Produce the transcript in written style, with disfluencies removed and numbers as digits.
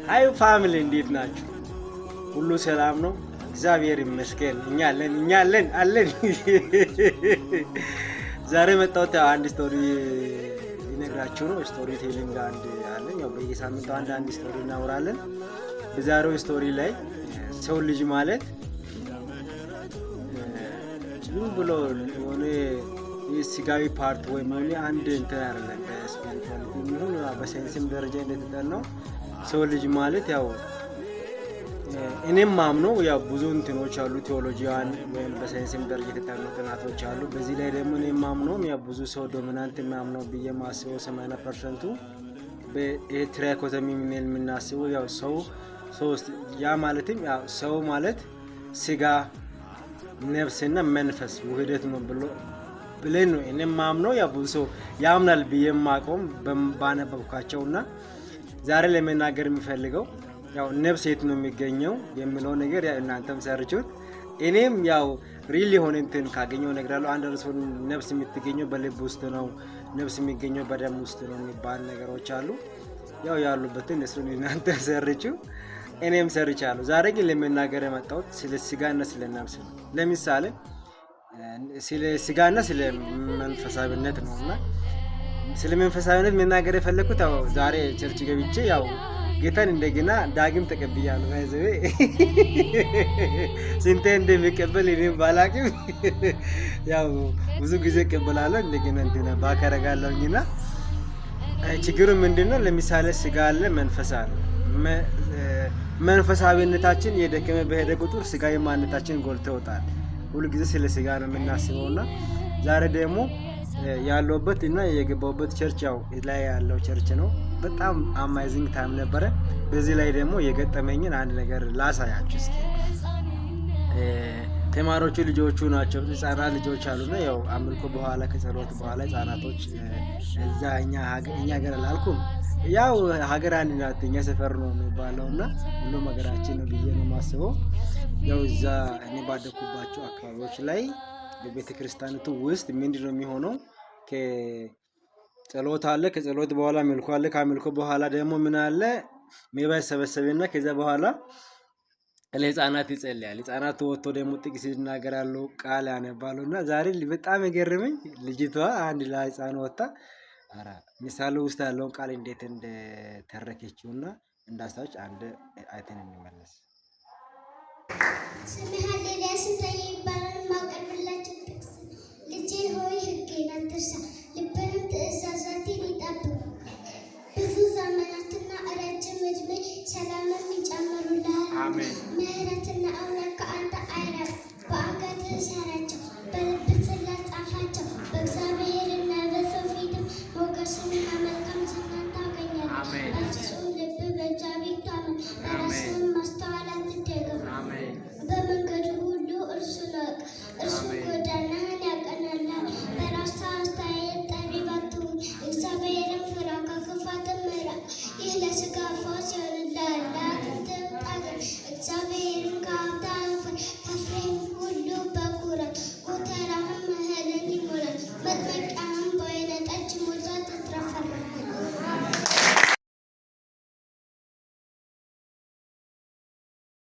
ሃይ ፋሚሊ እንዴት ናችሁ? ሁሉ ሰላም ነው? እግዚአብሔር ይመስገን። እኛ አለን። ዛሬ መጣሁት አንድ ስቶሪ ሊነግራችሁ ነው። ስቶሪ ቴሊንግ አንድ አለን። ያው በየሳምንቱ አንድ ስቶሪ እናወራለን። በዛሬው ስቶሪ ላይ ሰው ልጅ ማለት ዝም ብሎ የሆነ ስጋዊ ፓርት ወይም አንድ እንትን አይደለም። በስፒሪቹዋሊቲ የሚሆን በሳይንስም ደረጃ እንደተጠናው ሰው ልጅ ማለት ያው እኔም ማምነው ያው ብዙ እንትኖች አሉ፣ ቴዎሎጂያን ወይም በሳይንስም ደረጃ የተጠኑ ጥናቶች አሉ። በዚህ ላይ ደግሞ እኔም ማምነው ያው ብዙ ሰው ዶሚናንት ማምነው ብዬ ማስበው 80% በትራይኮቶሚ ምን የምናስበው ያው ሰው ያ ማለትም ያው ሰው ማለት ስጋ ነፍስና መንፈስ ውህደት ነው ብለን ነው እኔም ማምነው ያው ብዙ ሰው ያምናል ብዬ ማቆም ባነበብኳቸውና ዛሬ ለመናገር የሚፈልገው ያው ነፍስ የት ነው የሚገኘው የሚለው ነገር ያው እናንተም ሰርቹት እኔም ያው ሪል የሆነ እንትን ካገኘው እነግራለሁ። አንድ ሰው ነፍስ የምትገኘው በልብ ውስጥ ነው፣ ነፍስ የሚገኘው በደም ውስጥ ነው የሚባል ነገሮች አሉ። ያው ያሉበትን እሱን እናንተ ሰርቹ እኔም ሰርቻለሁ። ዛሬ ግን ለመናገር የመጣሁት ስለ ስጋና ስለ ነፍስ ነው። ለምሳሌ ስለ ስጋና ስለ መንፈሳዊነት ነውና ስለ መንፈሳዊነት መናገር የፈለኩት ያው ዛሬ ቸርች ገብቼ ያው ጌታን እንደገና ዳግም ተቀብያለሁ። አይዘው ስንቴ እንደሚቀበል እኔም ባላቅም ያው ብዙ ጊዜ እቀበላለሁ እንደገና እንትና ባከረጋለሁኝና ችግሩ ምንድነው? ለምሳሌ ስጋ አለ፣ መንፈስ አለ። መንፈሳዊነታችን የደከመ በሄደ ቁጥር ስጋዊ ማንነታችን ጎልቶ ይወጣል። ሁሉ ጊዜ ስለ ስጋ ነው የምናስበውና ዛሬ ደግሞ ያለውበት እና የገባውበት ቸርች ያው ላይ ያለው ቸርች ነው። በጣም አማይዚንግ ታይም ነበረ። በዚህ ላይ ደግሞ የገጠመኝን አንድ ነገር ላሳያችሁ እስኪ። ተማሪዎቹ ልጆቹ ናቸው፣ ህፃናት ልጆች አሉና ያው አምልኮ በኋላ ከጸሎት በኋላ ህፃናቶች እዛ እኛ ሀገር አላልኩም ያው ሀገር አንድ ናት፣ እኛ ሰፈር ነው የሚባለውና ሁሉም ሀገራችን ነው ብዬ ነው ማስበው። ያው እዛ እኔ ባደኩባቸው አካባቢዎች ላይ በቤተክርስቲያኒቱ ውስጥ ምንድነው የሚሆነው? ከጸሎት አለ፣ ከጸሎት በኋላ አምልኮ አለ፣ ከአምልኮ በኋላ ደግሞ ምን አለ? ሜባ ሰበሰበና ከዛ በኋላ ለህፃናት ይጸልያል። ህፃናት ወጥቶ ደግሞ ጥቅስ ይናገራሉ፣ ቃል ያነባሉና ዛሬ በጣም የገረመኝ ልጅቷ አንድ ላይ ህፃን ወጣ ምሳሌ ውስጥ ያለውን ቃል እንዴት እንደተረከችውና እንዳስታውች አንድ አይተን እንመለስ። ስምህ ሃሌሉያ ስንታየ ይባላል። ማቀርብላችሁ ጥቅስ ልጄ ሆይ ሕጌን አትርሳ፣ ልብህም ትእዛዛቴን ይጠብቅ። ብዙ ዘመናትና ረጅም ዕድሜ ሰላምም ይጨምሩልሃል። ምሕረትና